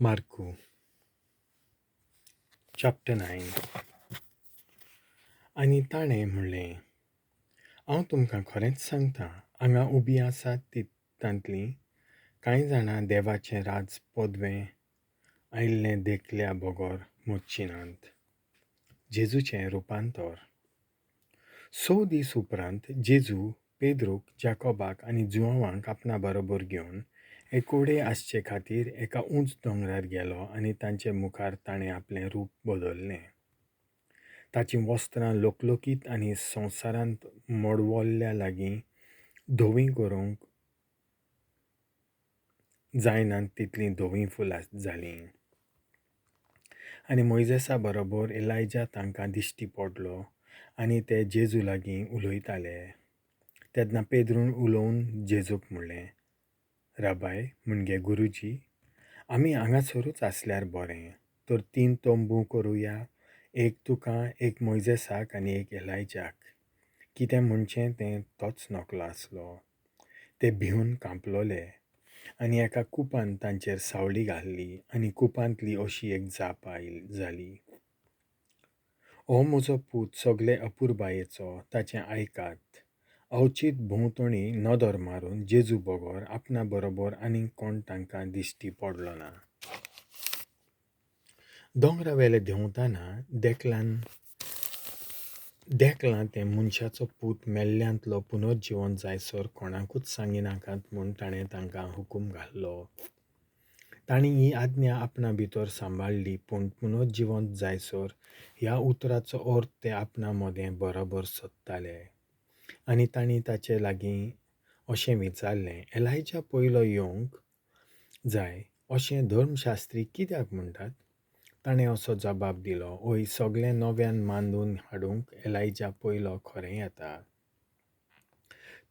मार्कू चॅप्टर 9. आनी ताणें म्हणलें, हांव तुमकां खरेंच सांगतां, हांगा उबीं आसात तांतलीं कांय जाणां देवाचें राज पदवें आयिल्लें देखल्या बगर मोडचिनात. जेजूचें रुपांतर. 6 दीस उपरांत जेजू पेद्रूक, जाकोबाक आनी जुआंवाक आपणा बरोबर घेवन एक उडे आसचे खातीर एका उंच दोंगरार गेलो आनी तांचे मुखार ताणें आपलें रूप बदल्लें. ताचीं वस्त्रां लोकलोकीत आनी संवसारांत मोडवल्ल्या लागीं धोवीं करूंक जायनात तितलीं धोवीं फुलां जालीं. आनी मोइजेसा बरोबर एलायजा तांकां दिश्टी पडलो आनी ते जेजू लागीं उलयताले. तेन्ना पेद्रून उलोवन जेजूक म्हणलें, राबाय म्हणजे गुरुजी, आमी हांगासरूच आसल्यार बरें. तर 3 तोंबू करुया, एक तुका, एक मोइजेसाक आनी एक एलायजाक. कितें म्हणचें तें तोच नकलो आसलो. ते भिवन कांपलोले आनी एका कुपान तांचेर सावळी घाल्ली आनी कुपांतली अशी एक जाप जाली. हो म्हजो पूत सगले अपुरबायेचो, ताचें आयकात. अवचीत भोंवतणी नदर मारून जेजू बगर आपणा बरोबर आनीक कोण तांकां दिश्टी पडलो ना. दोंगरावेले देंवताना देखलां तें मनशाचो पूत मेल्ल्यांतलो पुनर्जिवन जायसर कोणाकूच सांगिनाकात म्हूण ताणें तांकां हुकूम घाल्लो. तांणी ही आज्ञा आपणा भितर सांबाळली, पूण पुनर्जिवन जायसर ह्या उतराचो अर्थ ते आपणा मदें बरोबर सोदताले. आनी तांणी ताचे लागीं अशें विचारलें, एलायजा पयलो येवंक जाय अशें धर्मशास्त्री कित्याक म्हणटात? ताणें असो जबाब दिलो, ओय, सगलें नव्यान मांडून हाडूंक एलायजा पयलो खरें येता.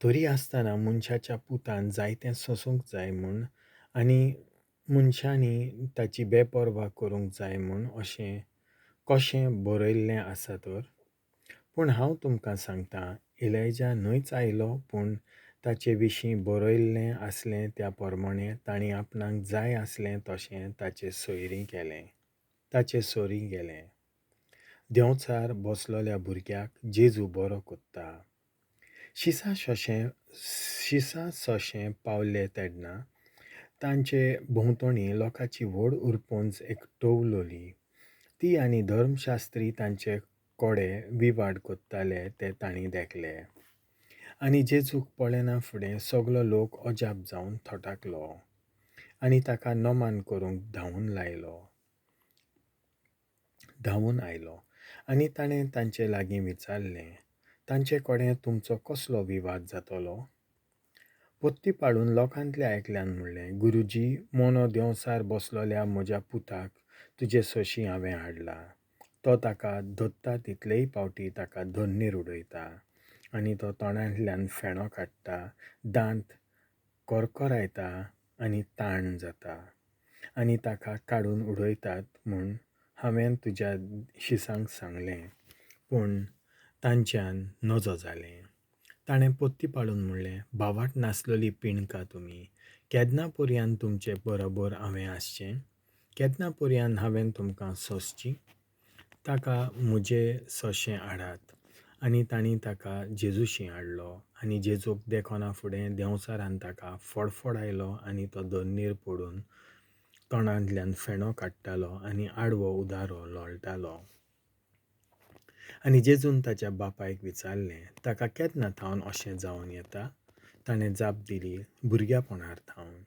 तरी आसतना मनशाच्या पुतान जायतें सोंसूंक जाय म्हूण आनी मनशांनी ताची बेपर्वा करूंक जाय म्हूण अशें कशें बरयल्लें आसा तर? पूण हांव तुमकां सांगतां, एलायजा न्हयच आयलो, पूण ताचे विशीं बरयल्लें आसलें त्या प्रमाणें तांणी आपणाक जाय आसलें तशें ताचे सोयरी गेलें. देंवचार बसलोल्या भुरग्याक जेजू बरो कोत्ता. शिसा सशें पावले तेन्ना तांचे भोंवतणी लोकांची व्हड उरपोंज एकठवलोली. ती आनी धर्मशास्त्री तांचे कोडे विवाड कोत्ताले ते तांणी देखले. आनी जेजूक पळयना फुडें सगलो लोक अजाप जावन थोटाकलो आनी ताका नमन करूंक धांवून आयलो. आनी ताणें तांचे लागीं विचारलें, तांचे कडेन तुमचो कसलो विवाद जातलो? पोत्ती पाडून लोकांतले आयकल्यान म्हणलें, गुरुजी, मोनो देंवसार बसलोल्या म्हज्या पुताक तुजे सोशी हांवें हाडला. तो ताका धरता तितलेय पावटी ताका धन्नीर उडयता आनी तो तोंडांतल्यान फेणो काडटा, दांत करकरायता आनी ताण जाता आनी ताका काडून उडयतात म्हूण हांवें तुज्या शिसांक सांगलें, पूण तांच्यान नजो जालें. ताणें पोत्ती पाडून म्हणलें, भावाट नासलोली पिणका तुमी, केदना पर्यान तुमचे बरोबर हांवें आसचें? केदना पर्यान हांवें तुमकां सोंसचीं? ताका म्हजें सोंशें हाडात. आनी तांणी ताका जेजूशी हाडलो. आनी जेजूक देखोना फुडें देंवचारान ताका फडफडायलो आनी तो धन्नीर पडून तोंडांतल्यान फेणो काडटालो आनी आडवो उदारो लोळटालो. आनी जेजून ताच्या बापायक विचारलें, ताका केदना थावन अशें जावन येता? ताणें जाप दिली, भुरग्यापणार थावन.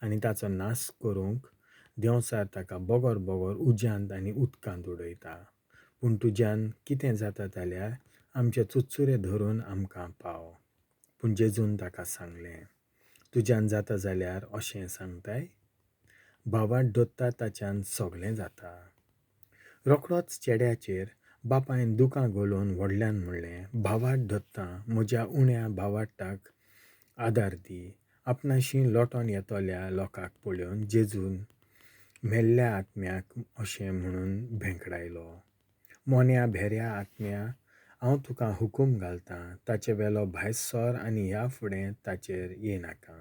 आनी ताचो नाश करूंक देंवचार ताका बगर उज्यांत आनी उदकांत उडयता. पूण तुज्यान कितें जाता जाल्यार आमचे चुचुरे धरून आमकां पाव. पूण जेजून ताका सांगलें, तुज्यान जाता जाल्यार अशें सांगताय? भावाट धोत्ता ताच्यान सगलें जाता. रोखडोच चेड्याचेर बापायन दुकां घालून व्हडल्यान म्हणलें, भावाट धोत्ता, म्हज्या उण्या भावाटाक आदार दी. आपणाशी लोटोन येतोल्या लोकांक पळोवन जेजून मेल्ल्या आत्म्याक अशें म्हणून भेंकडायलो, मोन्या भेऱ्या आत्म्या, हांव तुका हुकूम घालतां, ताचे वेलो भायर सर आनी ह्या फुडें ताचेर येनाका.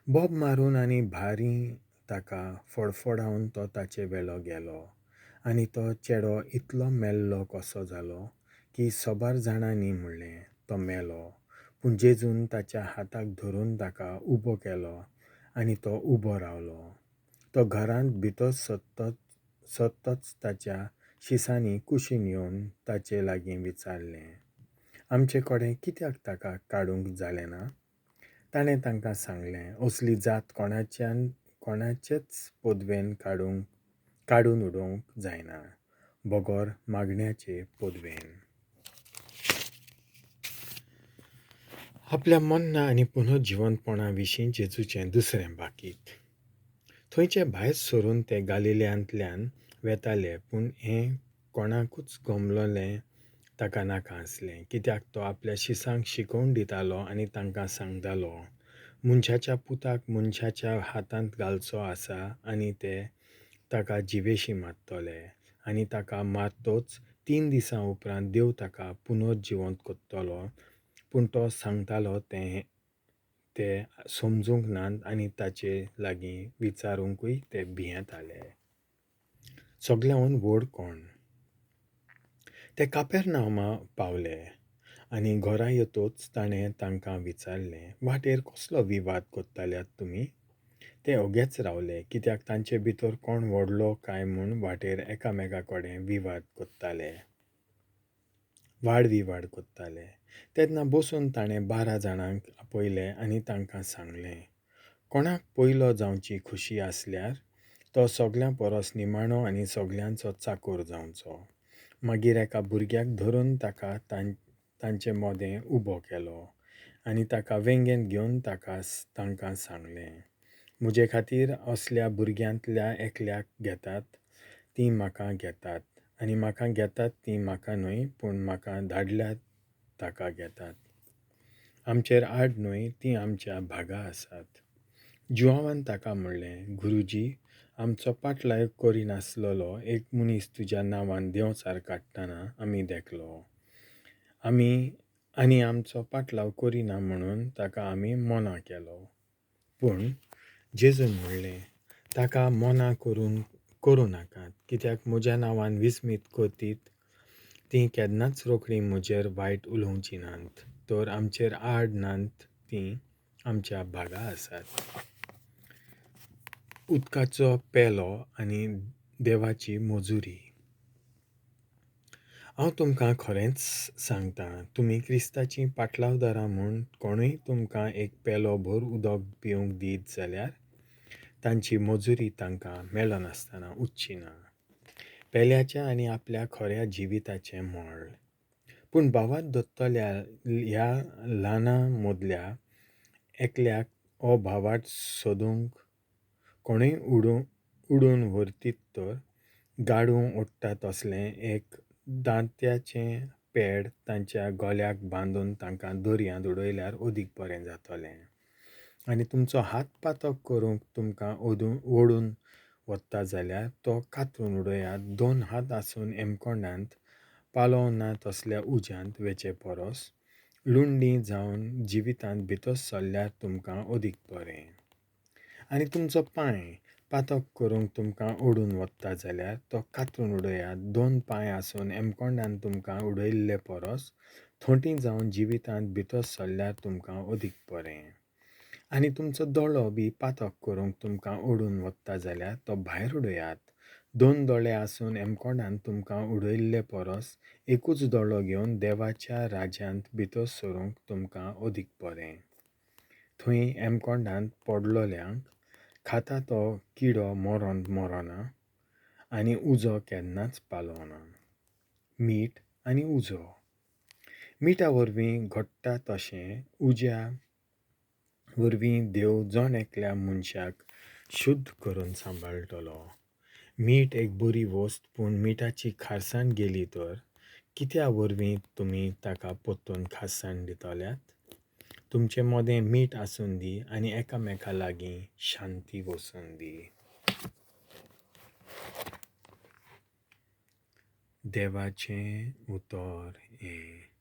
बोब मारून आनी भारी ताका फडफडावन तो ताचे वेलो गेलो आनी तो चेडो इतलो मेल्लो कसो जालो की सोबार जाणांनी म्हणलें तो मेलो. पूण जेजून ताच्या हाताक धरून ताका उबो केलो आनी तो उबो रावलो. तो घरांत भितर सततच ताच्या शिसांनी कुशीन येवन ताचे लागीं विचारलें, आमचे कडेन कित्याक ताका काडूंक जालें ना? ताणें तांकां सांगलें, असली जात कोणाचेच पोदवेन काडून उडोवंक जायना, बोगोर मागण्याचे पोदवेन. आपल्या मन्ना आनी पुनर्जिवंतपणा विशीं जेजूचें दुसरें बाकीत. थंयचे भायर सरून ते गालिल्यांतल्यान वेताले, पूण हें कोणाकूच गमलोलें ताका नाका आसलें, कित्याक तो आपल्या शिसांक शिकोवन दितालो आनी तांकां सांगतालो, मनशाच्या पुताक मनशाच्या हातांत घालचो आसा आनी ते ताका जिवेशी मारतले आनी ताका मारतोच 3 दिसां उपरांत देव ताका पुनर्जिवंत करतलो. पूण तो सांगतालो ते समजूंक नात आनी ताचे लागीं विचारूंकूय ते भियेताले. सगळ्यान व्हड कोण? ते कापेर्नाउमा पावले आनी घरा येतोच ताणें तांकां विचारलें, वाटेर कसलो विवाद कोत्ताल्यात तुमी? ते ओगेच रावले, कित्याक तांचे भितर कोण व्हडलो काय म्हूण वाटेर एकामेका कडेन वाडविवाद कोत्ताले. तेन्ना बसून ताणें 12 जाणांक आपयले आनी तांकां सांगलें, कोणाक पयलो जावची खुशी आसल्यार तो सगळ्यां परस निमाणो आनी सगळ्यांचो चाकर जावचो. मागीर एका भुरग्याक धरून ताका तांचे मोदें उबो केलो आनी ताका वेंगेन घेवन तांकां सांगलें, म्हजे खातीर असल्या भुरग्यांतल्या एकल्याक घेतात तीं म्हाका घेतात आनी म्हाका घेतात तीं म्हाका न्हय पूण म्हाका धाडल्या ताका घेतात. आमचेर आड न्हय, तीं आमच्या भागा आसात. जुआवान ताका म्हणलें, गुरुजी, आमचो पाटलाय करिनासलोलो एक मनीस तुज्या नांवान देंवचार काडटना आमी देखलो. आनी आमचो पाटलाव करिना म्हणून ताका आमी मना केलो. पूण जेजून म्हणलें, ताका मना करूं नाकात, कित्याक म्हज्या नांवान विस्मीत करतीत तीं केन्नाच रोखडीं म्हजेर वायट उलोवचीं नात, तर आमचेर आड नात तीं आमच्या भागा आसात. उदकाचो पेलो आनी देवाची मजुरी. हांव तुमकां खरेंच सांगतां, तुमी क्रिस्ताचीं पाटलावदारां म्हूण कोणूय तुमकां एक पेलो भर उदक पिवंक दीत जाल्यार तांची मजुरी तांकां मेळनासतना उरची ना. पेल्याच्या आनी आपल्या खऱ्या जिविताचें मोल. पूण भावात दोत्तल्या ह्या ल्हाना मदल्या एकल्याक हो भावाट सोदूंक कोणूय उडून व्हरतीत तर गाडूं ओडटा तसलें एक दांत्याचें पेड तांच्या गोल्याक बांदून तांकां दर्यांत उडयल्यार अदीक बरें जातलें. आनी तुमचो हात पातक करूंक तुमकां ओडून वता जाल्यार तो कातरून उडयात. 2 हात आसून एमकोंडांत पालोव ना तसल्या उज्यांत वेचे परस लुंडी जावन जिवितांत भितर सरल्यार तुमकां अदीक बरें. आनी तुमचो पांय पातक करूंक तुमकां ओडून वता जाल्यार तो कातरून उडयात. 2 पांय आसून एमकोंडांत तुमकां उडयल्ले परस थोंटी जावन जिवितांत भितर सरल्यार तुमकां अदीक बरें. आनी तुमचो दोळो बी पातक करूंक तुमकां ओडून वता जाल्यार तो भायर उडयात. 2 दोळे आसून एमकोंडांत तुमकां उडयल्ले परस एकूच दोळो घेवन देवाच्या राज्यांत भितर सरूंक तुमकां अदीक बरें. थंय एमकोंडांत पडलोल्यांक खाता तो किडो मरोना आनी उजो केन्नाच पालोवना. मीठ आनी उजो. मिठा वरवीं घडटा तशें उज्या वरवीं देव जण एकल्या मनशाक शुद्ध करून सांबाळटलो. मीठ एक बरी वस्त, पूण मिठाची खारसाण गेली तर कित्या वरवीं तुमी ताका परतून खारसाण दितल्यात? तुमचें मोदें मीठ आसून दी आनी एकामेका लागीं शांती वसून दी. देवाचें उतर हें.